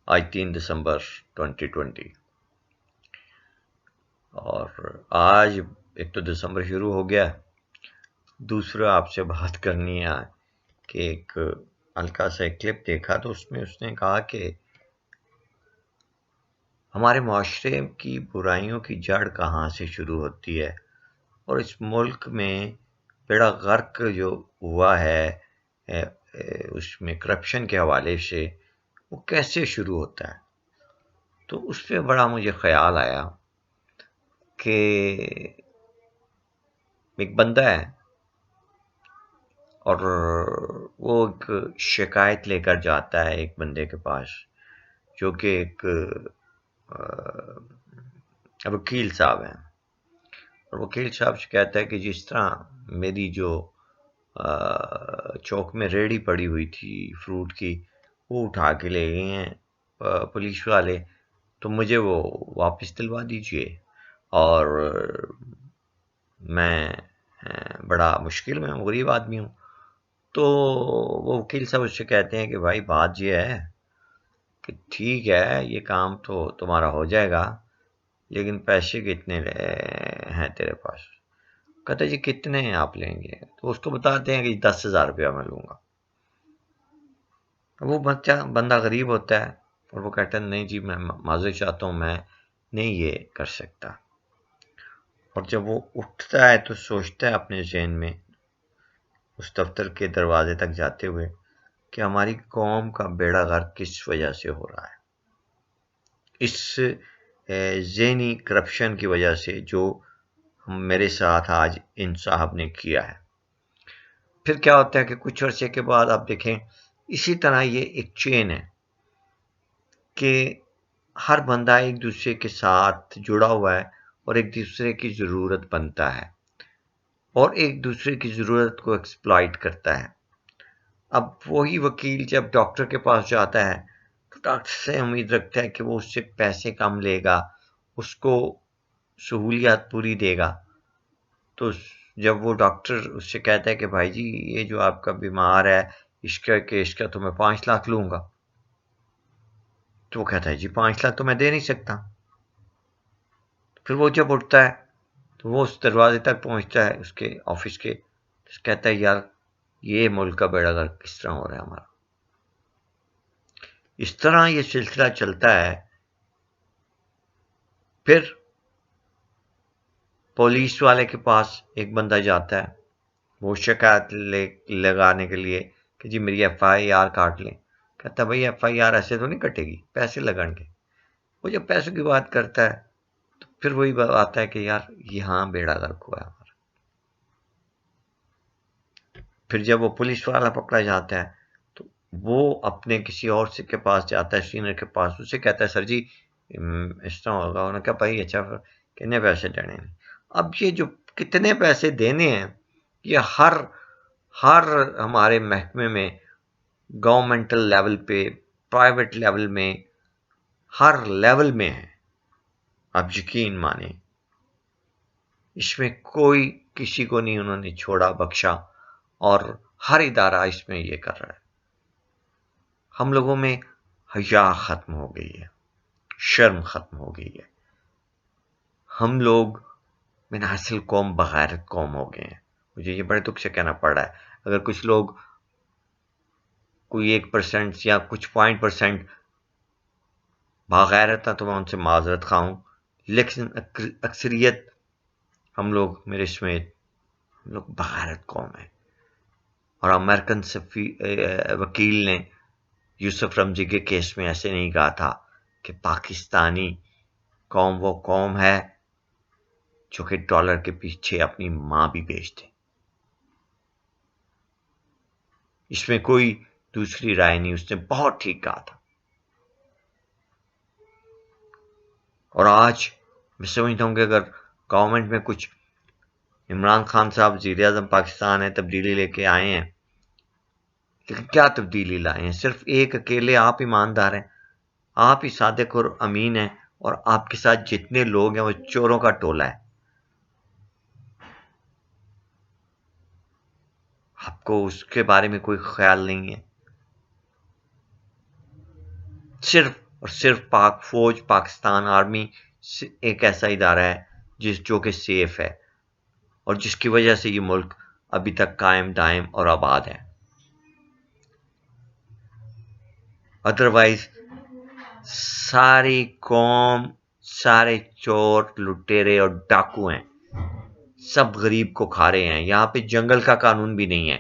آج 3 دسمبر 2020 اور آج ایک تو دسمبر شروع ہو گیا، دوسرا آپ سے بات کرنی ہے کہ ایک ہلکا سا کلپ دیکھا تو اس میں اس نے کہا کہ ہمارے معاشرے کی برائیوں کی جڑ کہاں سے شروع ہوتی ہے اور اس ملک میں بیڑا غرق جو ہوا ہے اس میں کرپشن کے حوالے سے وہ کیسے شروع ہوتا ہے۔ تو اس پہ بڑا مجھے خیال آیا کہ ایک بندہ ہے اور وہ ایک شکایت لے کر جاتا ہے ایک بندے کے پاس جو کہ ایک وکیل صاحب ہیں، اور وکیل صاحب سے کہتا ہے کہ جس طرح میری جو چوک میں ریڑھی پڑی ہوئی تھی فروٹ کی وہ اٹھا کے لے گئے ہیں پولیس والے، تو مجھے وہ واپس دلوا دیجئے، اور میں بڑا مشکل میں ہوں، غریب آدمی ہوں۔ تو وہ وکیل صاحب اس سے کہتے ہیں کہ بھائی بات یہ ہے کہ ٹھیک ہے یہ کام تو تمہارا ہو جائے گا، لیکن پیسے کتنے ہیں تیرے پاس؟ کہتے جی کتنے ہیں آپ لیں گے؟ تو اس کو بتاتے ہیں کہ 10,000 روپیہ میں لوں گا۔ وہ بندہ غریب ہوتا ہے اور وہ کہتا ہے نہیں جی میں معذرت چاہتا ہوں، میں نہیں یہ کر سکتا۔ اور جب وہ اٹھتا ہے تو سوچتا ہے اپنے ذہن میں اس دفتر کے دروازے تک جاتے ہوئے کہ ہماری قوم کا بیڑا غرق کس وجہ سے ہو رہا ہے، اس ذہنی کرپشن کی وجہ سے جو میرے ساتھ آج ان صاحب نے کیا ہے۔ پھر کیا ہوتا ہے کہ کچھ عرصے کے بعد آپ دیکھیں اسی طرح یہ ایک چین ہے کہ ہر بندہ ایک دوسرے کے ساتھ جڑا ہوا ہے اور ایک دوسرے کی ضرورت بنتا ہے اور ایک دوسرے کی ضرورت کو ایکسپلائٹ کرتا ہے۔ اب وہی وکیل جب ڈاکٹر کے پاس جاتا ہے تو ڈاکٹر سے امید رکھتا ہے کہ وہ اس سے پیسے کم لے گا، اس کو سہولیات پوری دے گا۔ تو جب وہ ڈاکٹر اس سے کہتا ہے کہ بھائی جی یہ جو آپ کا بیمار ہے اس کا تو میں 5 لاکھ لوں گا، تو وہ کہتا ہے جی 5 لاکھ تو میں دے نہیں سکتا۔ پھر وہ جب اٹھتا ہے تو وہ اس دروازے تک پہنچتا ہے اس کے آفس کے، کہتا ہے یار یہ ملک کا بیڑا غرق کس طرح ہو رہا ہے ہمارا۔ اس طرح یہ سلسلہ چلتا ہے۔ پھر پولیس والے کے پاس ایک بندہ جاتا ہے وہ شکایت لگانے کے لیے کہ جی میری FIR کاٹ لیں۔ کہتا ہے بھائی FIR ایسے تو نہیں کٹے گی، پیسے لگیں گے۔ وہ جب پیسوں کی بات کرتا ہے تو پھر وہی بات آتا ہے کہ یار یہاں بیڑا غرق ہوا ہے ہمارا۔ پھر جب وہ پولیس والا پکڑا جاتا ہے تو وہ اپنے کسی اور سے کے پاس جاتا ہے، سینئر کے پاس، اسے کہتا ہے سر جی اس طرح ہوگا۔ انہوں نے کہا بھائی اچھا کتنے پیسے دینے ہیں؟ اب یہ جو کتنے پیسے دینے ہیں یہ ہر ہمارے محکمے میں، گورنمنٹل لیول پہ، پرائیویٹ لیول میں، ہر لیول میں ہے۔ آپ یقین مانیں اس میں کوئی کسی کو نہیں انہوں نے چھوڑا بخشا، اور ہر ادارہ اس میں یہ کر رہا ہے۔ ہم لوگوں میں حیا ختم ہو گئی ہے، شرم ختم ہو گئی ہے، ہم لوگ من اصل قوم بغیرت قوم ہو گئے ہیں۔ مجھے یہ بڑے دکھ سے کہنا پڑ رہا ہے، اگر کچھ لوگ کوئی 1% یا کچھ % بغیرت ہے تو میں ان سے معذرت خواہ ہوں، لیکن اکثریت ہم لوگ میرے سمیت ہم لوگ بغیرت قوم ہے۔ اور امریکن وکیل نے یوسف رمزی کے کیس میں ایسے نہیں کہا تھا کہ پاکستانی قوم وہ قوم ہے جو کہ ڈالر کے پیچھے اپنی ماں بھی بیچ دے۔ اس میں کوئی دوسری رائے نہیں، اس نے بہت ٹھیک کہا تھا۔ اور آج میں سمجھتا ہوں کہ اگر گورنمنٹ میں کچھ، عمران خان صاحب وزیر اعظم پاکستان ہے، تبدیلی لے کے آئے ہیں، لیکن کیا تبدیلی لائے ہیں؟ صرف ایک اکیلے آپ ایماندار ہیں، آپ ہی صادق اور امین ہیں، اور آپ کے ساتھ جتنے لوگ ہیں وہ چوروں کا ٹولہ ہے۔ آپ کو اس کے بارے میں کوئی خیال نہیں ہے، صرف اور صرف پاک فوج، پاکستان آرمی ایک ایسا ادارہ ہے جو کہ سیف ہے اور جس کی وجہ سے یہ ملک ابھی تک قائم دائم اور آباد ہے. ادروائز ساری قوم، سارے چور، لٹیرے اور ڈاکو ہیں، سب غریب کو کھا رہے ہیں. یہاں پہ جنگل کا قانون بھی نہیں ہے.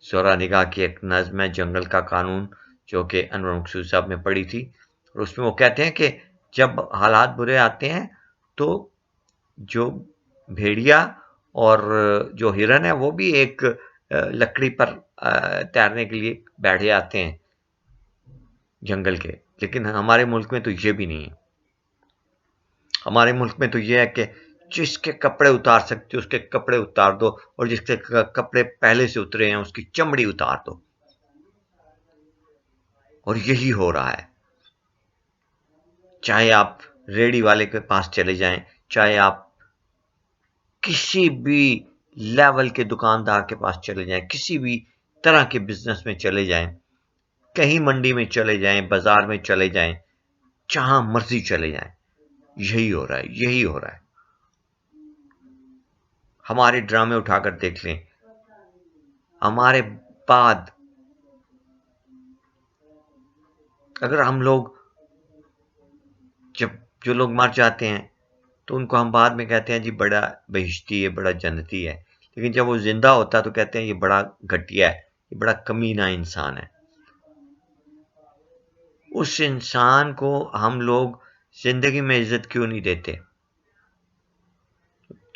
سورہ نگاہ کی ایک نظم ہے جنگل کا قانون، جو کہ انور مقصود صاحب نے پڑھی تھی، اور اس میں وہ کہتے ہیں کہ جب حالات برے آتے ہیں تو جو بھیڑیا اور جو ہرن ہے وہ بھی ایک لکڑی پر تیرنے کے لیے بیٹھ جاتے ہیں جنگل کے. لیکن ہمارے ملک میں تو یہ بھی نہیں ہے. ہمارے ملک میں تو یہ ہے کہ جس کے کپڑے اتار سکتے اس کے کپڑے اتار دو، اور جس کے کپڑے پہلے سے اترے ہیں اس کی چمڑی اتار دو. اور یہی ہو رہا ہے. چاہے آپ ریڑی والے کے پاس چلے جائیں، چاہے آپ کسی بھی لیول کے دکاندار کے پاس چلے جائیں، کسی بھی طرح کے بزنس میں چلے جائیں، کہیں منڈی میں چلے جائیں، بازار میں چلے جائیں، جہاں مرضی چلے جائیں، یہی ہو رہا ہے، یہی ہو رہا ہے. ہمارے ڈرامے اٹھا کر دیکھ لیں. ہمارے بعد اگر ہم لوگ، جب جو لوگ مر جاتے ہیں تو ان کو ہم بعد میں کہتے ہیں جی بڑا بہشتی ہے، بڑا جنتی ہے، لیکن جب وہ زندہ ہوتا ہے تو کہتے ہیں یہ بڑا گھٹیا ہے، یہ بڑا کمینہ انسان ہے. اس انسان کو ہم لوگ زندگی میں عزت کیوں نہیں دیتے؟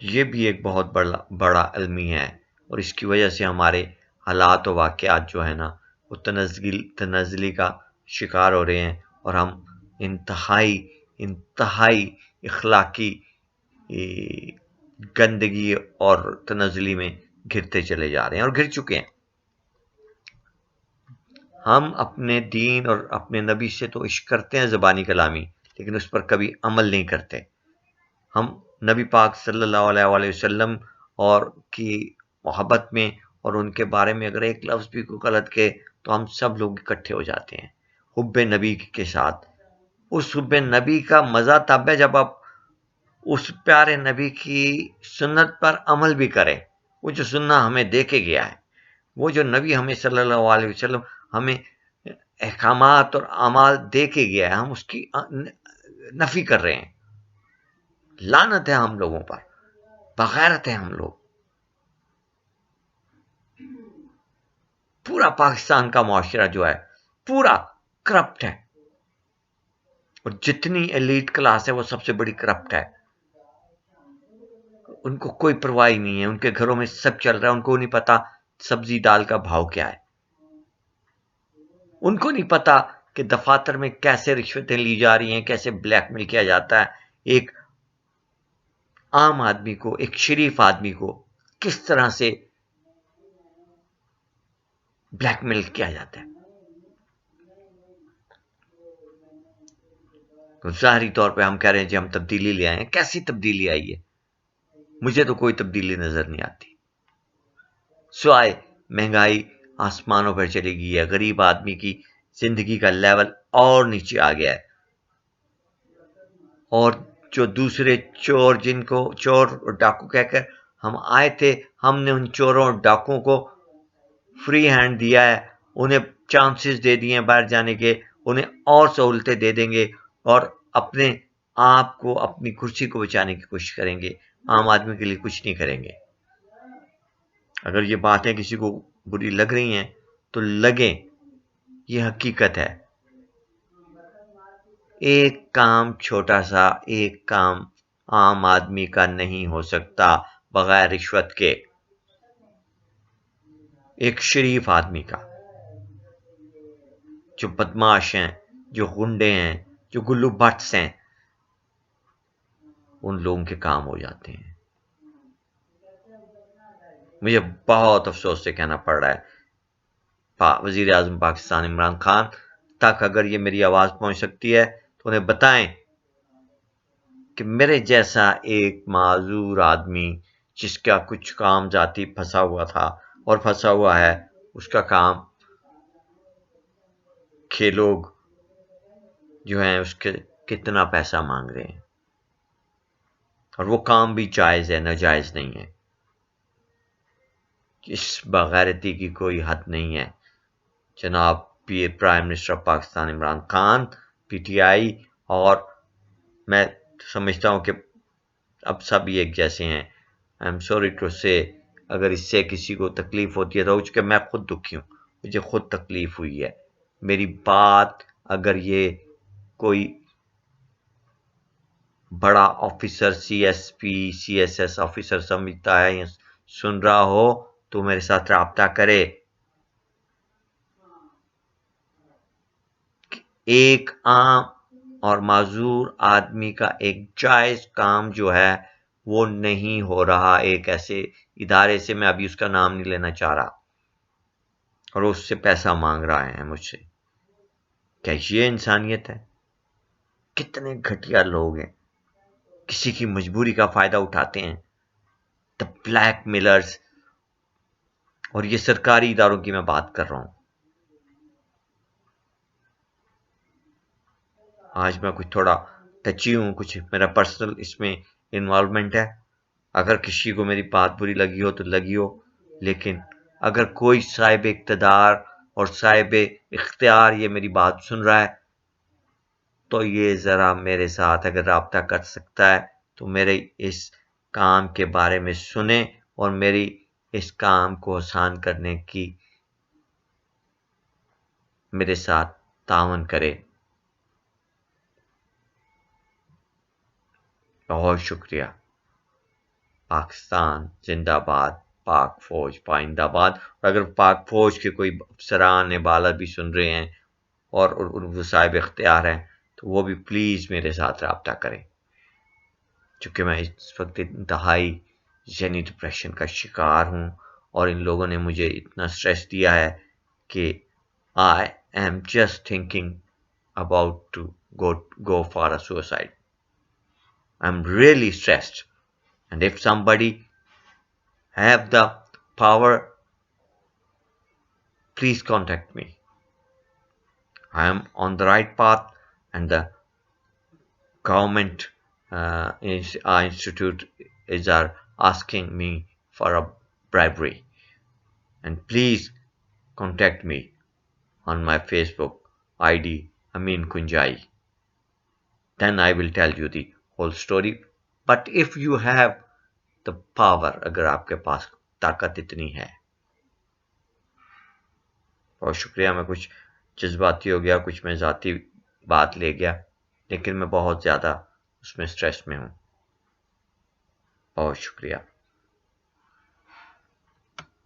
یہ بھی ایک بہت بڑا المیہ ہے، اور اس کی وجہ سے ہمارے حالات و واقعات جو ہے نا وہ تنزلی کا شکار ہو رہے ہیں، اور ہم انتہائی اخلاقی گندگی اور تنزلی میں گرتے چلے جا رہے ہیں اور گر چکے ہیں. ہم اپنے دین اور اپنے نبی سے تو عشق کرتے ہیں زبانی کلامی، لیکن اس پر کبھی عمل نہیں کرتے. ہم نبی پاک صلی اللہ علیہ وآلہ وسلم اور کی محبت میں اور ان کے بارے میں اگر ایک لفظ بھی کوئی غلط کہے تو ہم سب لوگ اکٹھے ہو جاتے ہیں حب نبی کے ساتھ. اس حب نبی کا مزہ تب ہے جب آپ اس پیارے نبی کی سنت پر عمل بھی کریں. وہ جو سننا ہمیں دے کے گیا ہے، وہ جو نبی ہمیں صلی اللہ علیہ وسلم ہمیں احکامات اور اعمال دے کے گیا ہے، ہم اس کی نفی کر رہے ہیں. لعنت ہے ہم لوگوں پر، بغیرت ہے ہم لوگ. پورا پاکستان کا معاشرہ جو ہے پورا کرپٹ ہے، اور جتنی ایلیٹ کلاس ہے وہ سب سے بڑی کرپٹ ہے. ان کو کوئی پرواہ نہیں ہے، ان کے گھروں میں سب چل رہا ہے، ان کو نہیں پتا سبزی دال کا بھاؤ کیا ہے، ان کو نہیں پتا کہ دفاتر میں کیسے رشوتیں لی جا رہی ہیں، کیسے بلیک میل کیا جاتا ہے. ایک عام آدمی کو، ایک شریف آدمی کو کس طرح سے بلیک میل کیا جاتا ہے. ظاہری طور پہ ہم کہہ رہے ہیں جی ہم تبدیلی لے آئے ہیں. کیسی تبدیلی آئی ہے؟ مجھے تو کوئی تبدیلی نظر نہیں آتی، سوائے مہنگائی آسمانوں پر چلی گئی ہے، غریب آدمی کی زندگی کا لیول اور نیچے آ گیا ہے. اور جو دوسرے چور، جن کو چور اور ڈاکو کہہ کر ہم آئے تھے، ہم نے ان چوروں اور ڈاکوؤں کو فری ہینڈ دیا ہے، انہیں چانسز دے دیے ہیں باہر جانے کے، انہیں اور سہولتیں دے دیں گے اور اپنے آپ کو، اپنی کرسی کو بچانے کی کوشش کریں گے. عام آدمی کے لیے کچھ نہیں کریں گے. اگر یہ باتیں کسی کو بری لگ رہی ہیں تو لگیں، یہ حقیقت ہے. ایک کام چھوٹا سا، ایک کام عام آدمی کا نہیں ہو سکتا بغیر رشوت کے، ایک شریف آدمی کا. جو بدماش ہیں، جو غنڈے ہیں، جو گلو بٹس ہیں، ان لوگوں کے کام ہو جاتے ہیں. مجھے بہت افسوس سے کہنا پڑ رہا ہے وزیر اعظم پاکستان عمران خان تک اگر یہ میری آواز پہنچ سکتی ہے تو انہیں بتائیں کہ میرے جیسا ایک معذور آدمی جس کا کچھ کام ذاتی پھنسا ہوا تھا اور پھنسا ہوا ہے، اس کا کام کہ لوگ جو ہیں اس کے کتنا پیسہ مانگ رہے ہیں، اور وہ کام بھی جائز ہے، ناجائز نہیں ہے۔ اس بغیرتی کی کوئی حد نہیں ہے۔ جناب prime minister of Pakistan Imran Khan, P T I, اور میں سمجھتا ہوں کہ اب سب ایک جیسے ہیں۔ آئی ایم سوری ٹو سے، اگر اس سے کسی کو تکلیف ہوتی ہے تو چونکہ میں خود دکھی ہوں، مجھے خود تکلیف ہوئی ہے۔ میری بات اگر یہ کوئی بڑا officer, C S P, C S S officer سمجھتا ہے یا سن رہا ہو تو میرے ساتھ رابطہ کرے۔ ایک عام اور معذور آدمی کا ایک جائز کام جو ہے وہ نہیں ہو رہا ایک ایسے ادارے سے، میں ابھی اس کا نام نہیں لینا چاہ رہا، اور اس سے پیسہ مانگ رہا ہے مجھ سے۔ کیا یہ انسانیت ہے؟ کتنے گھٹیا لوگ ہیں، کسی کی مجبوری کا فائدہ اٹھاتے ہیں، دا بلیک میلرز۔ اور یہ سرکاری اداروں کی میں بات کر رہا ہوں۔ آج میں کچھ تھوڑا ٹچی ہوں، کچھ میرا پرسنل اس میں انوالومنٹ ہے۔ اگر کسی کو میری بات بری لگی ہو تو لگی ہو، لیکن اگر کوئی صاحب اقتدار اور صاحب اختیار یہ میری بات سن رہا ہے تو یہ ذرا میرے ساتھ اگر رابطہ کر سکتا ہے تو میرے اس کام کے بارے میں سنیں اور میری اس کام کو آسان کرنے کی میرے ساتھ تعاون کرے۔ بہت شکریہ۔ پاکستان زندہ باد، پاک فوج پائندہ باد۔ اور اگر پاک فوج کے کوئی افسران بالا بھی سن رہے ہیں اور وہ صاحب اختیار ہیں تو وہ بھی پلیز میرے ساتھ رابطہ کریں، چونکہ میں اس وقت انتہائی ذہنی ڈپریشن کا شکار ہوں، اور ان لوگوں نے مجھے اتنا سٹریس دیا ہے کہ I am just thinking about to go for a suicide. I'm really stressed. And if somebody have the power, please contact me. I am on the right path, and the government institute are asking me for a bribery. And please contact me on my Facebook ID, Amin Kunjai. Then I will tell you the whole story. But if you have the power, اگر آپ کے پاس طاقت اتنی ہے۔ بہت شکریہ، میں کچھ جذباتی ہو گیا، کچھ میں ذاتی بات لے گیا، لیکن میں بہت زیادہ اس میں سٹریس میں ہوں۔ بہت شکریہ۔